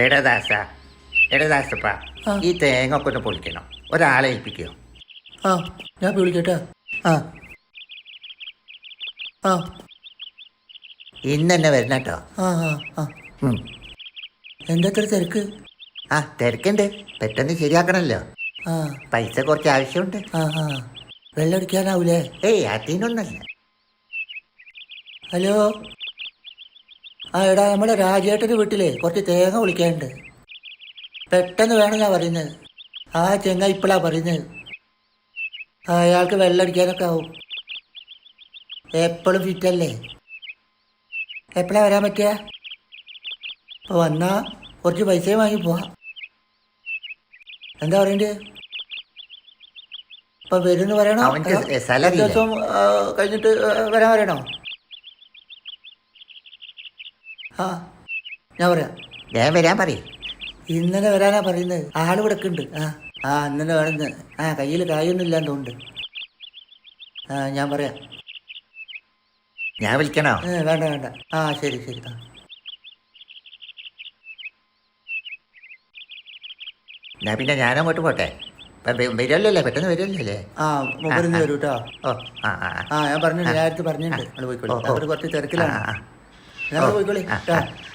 എടദാസ എടദാസപ്പ ആ. ഈ തേങ്ങ ഒക്കെ ഒന്ന് പൊളിക്കണം. ഒരാളെ ഏൽപ്പിക്കോ? ആ ഞാൻ വിളിക്കട്ടെ. ആ ആ ഇന്ന് തന്നെ വരണം കേട്ടോ. ആ ആ ആ ഉം. എന്താ ഇത്ര തിരക്ക്? ആ തിരക്കുണ്ട്, പെട്ടെന്ന് ശരിയാക്കണമല്ലോ. ആ പൈസ കുറച്ച് ആവശ്യമുണ്ട്. ആ ആ വെള്ളം അടിക്കാനാവൂലേ? ഏയ് അതിനൊന്നല്ല. ഹലോ. ആ എടാ, നമ്മുടെ രാജേട്ടൻ്റെ വീട്ടിലെ കുറച്ച് തേങ്ങ വിളിക്കാനുണ്ട്. പെട്ടെന്ന് വേണം ഞാൻ പറയുന്നത്. ആ ചെങ്ങ ഇപ്പോഴാ പറയുന്നത്. അയാൾക്ക് വെള്ളം അടിക്കാനൊക്കെ ആവും. എപ്പോഴും ഫിറ്റല്ലേ? എപ്പോഴാണ് വരാൻ പറ്റുക? അപ്പോൾ വന്നാൽ കുറച്ച് പൈസയും വാങ്ങി പോവാം. എന്താ പറയണ്ടേ? ഇപ്പം വരുമെന്ന് പറയണോ? അവൻക്ക് അതോ salary ഒരു ദിവസം കഴിഞ്ഞിട്ട് വരാൻ പറയണോ? ആ ഞാൻ പറയാം. ഞാൻ വരാൻ പറയും. ഇന്നലെ വരാനാ പറയുന്നത്. ആളിവിടെ ഉണ്ട്. ആ ആ ഇന്നലെ വേണമെന്ന്. ആ കയ്യിൽ കായൊന്നും ഇല്ലാന്ന് തോന്നുന്നുണ്ട്. ആ ഞാൻ പറയാം. ഞാൻ വിളിക്കണോ? വേണ്ട വേണ്ട. ആ ശരി ശരി. ആ ഞാൻ പിന്നെ ഞാനങ്ങോട്ട് പോട്ടെ. വരുമല്ലോ, പെട്ടെന്ന് വരുമല്ലോ. ആ മുമ്പ് വരൂ കേട്ടോ. ഓ ആ ആ ആ ഞാൻ പറഞ്ഞിട്ടുണ്ട്. ഞാൻ അടുത്ത് പറഞ്ഞിട്ടുണ്ട്. നമ്മൾ പോയിക്കോളി. ഓ, ഓ. അവർ കുറച്ച് തിരക്കിലാണ്. ആ, ആ. നമ്മൾ പോയിക്കോളി ആ, കേട്ടോ. ആ.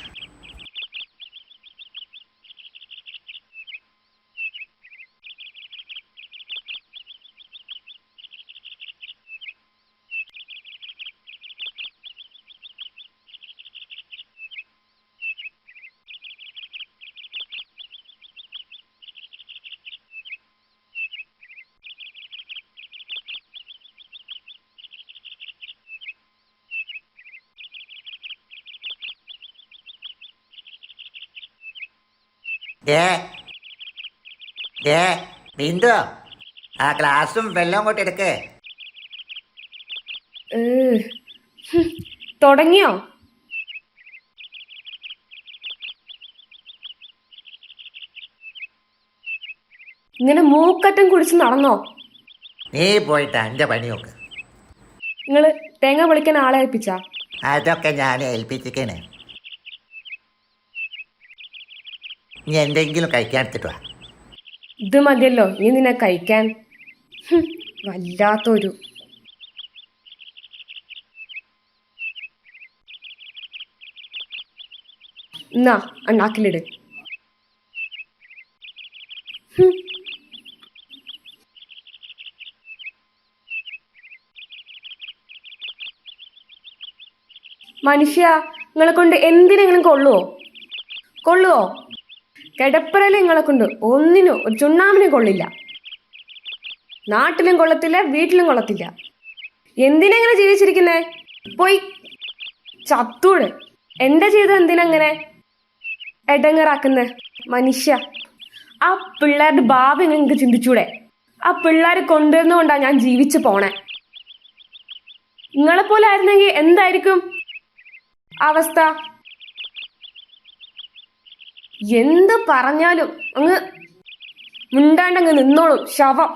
ദേ ദേ ബിന്ദു, ആ ഗ്ലാസും വെള്ളം അങ്ങോട്ട് എടുക്കേ. തുടങ്ങിയോ? ഇങ്ങനെ മൂക്കറ്റം കുടിച്ച് നടന്നോ? നീ പോയിട്ട് എൻ്റെ പണി നോക്ക്. നിങ്ങള് തേങ്ങ പൊളിക്കാൻ ആളെ ഏൽപ്പിച്ചാ? അതൊക്കെ ഞാൻ ഏൽപ്പിച്ചിരിക്കണേ. നീ എന്തെങ്കിലും കഴിക്കാൻ എടുത്തിട്ട് വാ. ഇത് മതിയല്ലോ ഇനി നിന്നെ കഴിക്കാൻ. വല്ലാത്തൊരു എന്നാ അണ്ണാക്കിലിട്. മനുഷ്യ, നിങ്ങളെ കൊണ്ട് എന്തിനെങ്കിലും കൊള്ളുവോ? കിടപ്പറയില് നിങ്ങളെ കൊണ്ട് ഒന്നിനും ഒരു ചുണ്ണാമ്പിനും കൊള്ളില്ല. നാട്ടിലും കൊള്ളത്തില്ല, വീട്ടിലും കൊള്ളത്തില്ല. എന്തിനെങ്ങനെ ജീവിച്ചിരിക്കുന്നേ? പോയി ചത്തൂട്. എന്റെ ജീവിതം എന്തിനങ്ങനെ എടങ്ങറാക്കുന്നേ? മനുഷ്യ, ആ പിള്ളേരുടെ ഭാവി നിങ്ങൾക്ക് ചിന്തിച്ചൂടെ? ആ പിള്ളേരെ കൊണ്ടുവരുന്നോണ്ടാ ഞാൻ ജീവിച്ചു പോണേ. നിങ്ങളെപ്പോലെ ആയിരുന്നെങ്കിൽ എന്തായിരിക്കും അവസ്ഥ? എന്ത് പറഞ്ഞാലും അങ്ങ് മിണ്ടാണ്ടങ്ങ് നിന്നോളും ശവം.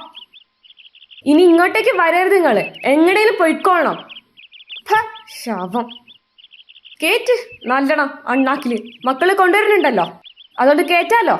ഇനി ഇങ്ങോട്ടേക്ക് വരരുത്. നിങ്ങള് എങ്ങടേലും പൊയ്ക്കോളണം. ശവം കേറ്റ് നല്ലണം അണ്ണാക്കില്. മക്കള് കൊണ്ടുവരുന്നുണ്ടല്ലോ, അതുകൊണ്ട് കേറ്റാലോ.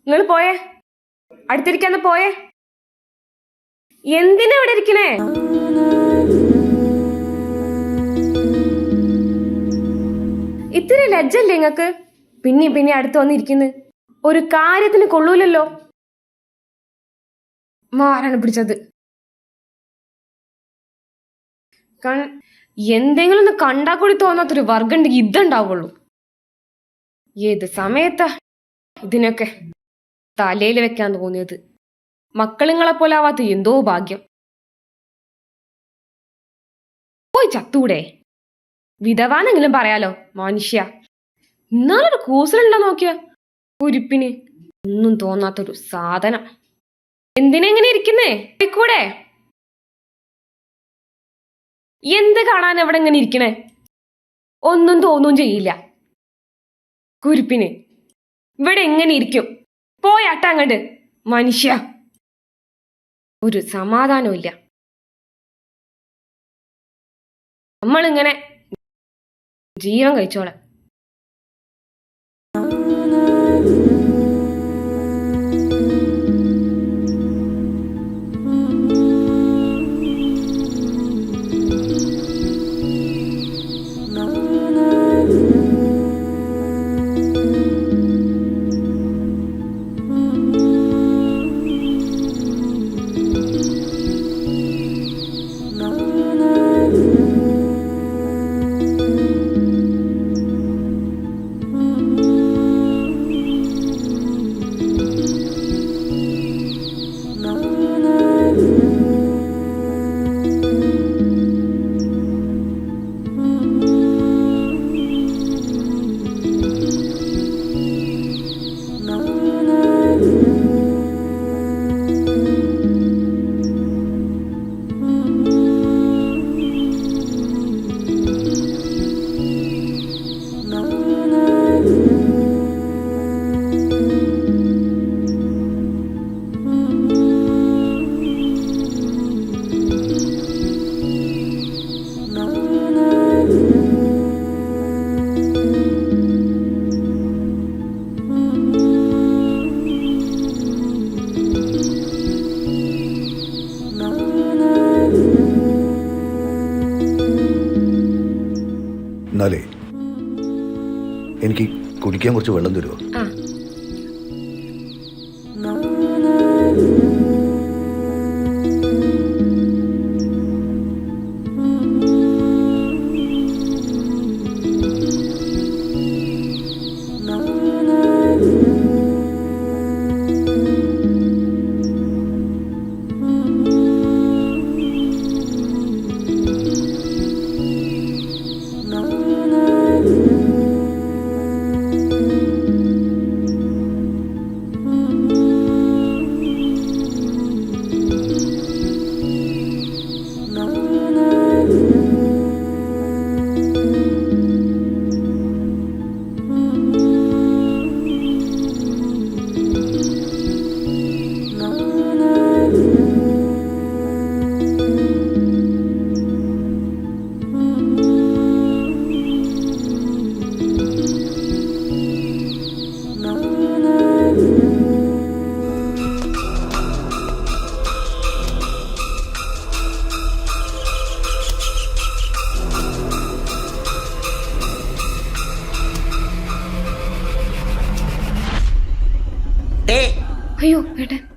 നിങ്ങൾ പോയേ, അടുത്തിരിക്കാന്ന് പോയേ. എന്തിനാ ഇവിടെ ഇരിക്കണേ? ഇത്തിരി ലജ്ജല്ലേ നിങ്ങക്ക്? പിന്നെ അടുത്ത് വന്നിരിക്കുന്നു. ഒരു കാര്യത്തിന് കൊള്ളൂലല്ലോ. മാറാണ് പിടിച്ചത്. എന്തെങ്കിലും ഒന്ന് കണ്ടാ കൂടി തോന്നാത്തൊരു വർഗം ഉണ്ടെങ്കിൽ ഇതുണ്ടാവുള്ളൂ. ഏത് സമയത്താ ഇതിനൊക്കെ തലയിൽ വെക്കാൻ തോന്നിയത്? മക്കളിങ്ങളെ പോലെ ആവാത്ത എന്തോ ഭാഗ്യം. പോയി ചത്തൂടെ? വിധവാന്നെങ്കിലും പറയാലോ മനുഷ്യ. ഇന്നാലൊരു കൂസലുണ്ടോ നോക്കിയ ഉരുപ്പിന്. ഒന്നും തോന്നാത്തൊരു സാധനം. എന്തിനെങ്ങനെ ഇരിക്കുന്നേ? കൂടെ എന്ത് കാണാൻ എവിടെ ഇങ്ങനെ ഇരിക്കണേ? ഒന്നും തോന്നും ചെയ്യില്ല. കുരുപ്പിന് ഇവിടെ എങ്ങനെ ഇരിക്കും? പോയാട്ട അങ്ങട് മനുഷ്യ. ഒരു സമാധാനവും ഇല്ല. നമ്മളിങ്ങനെ ജീവൻ കഴിച്ചോളെ. എന്നാലേ എനിക്ക് കുടിക്കാൻ കുറച്ച് വെള്ളം തരുമോ? ആ ഏ അയ്യോ ഏട്ടൻ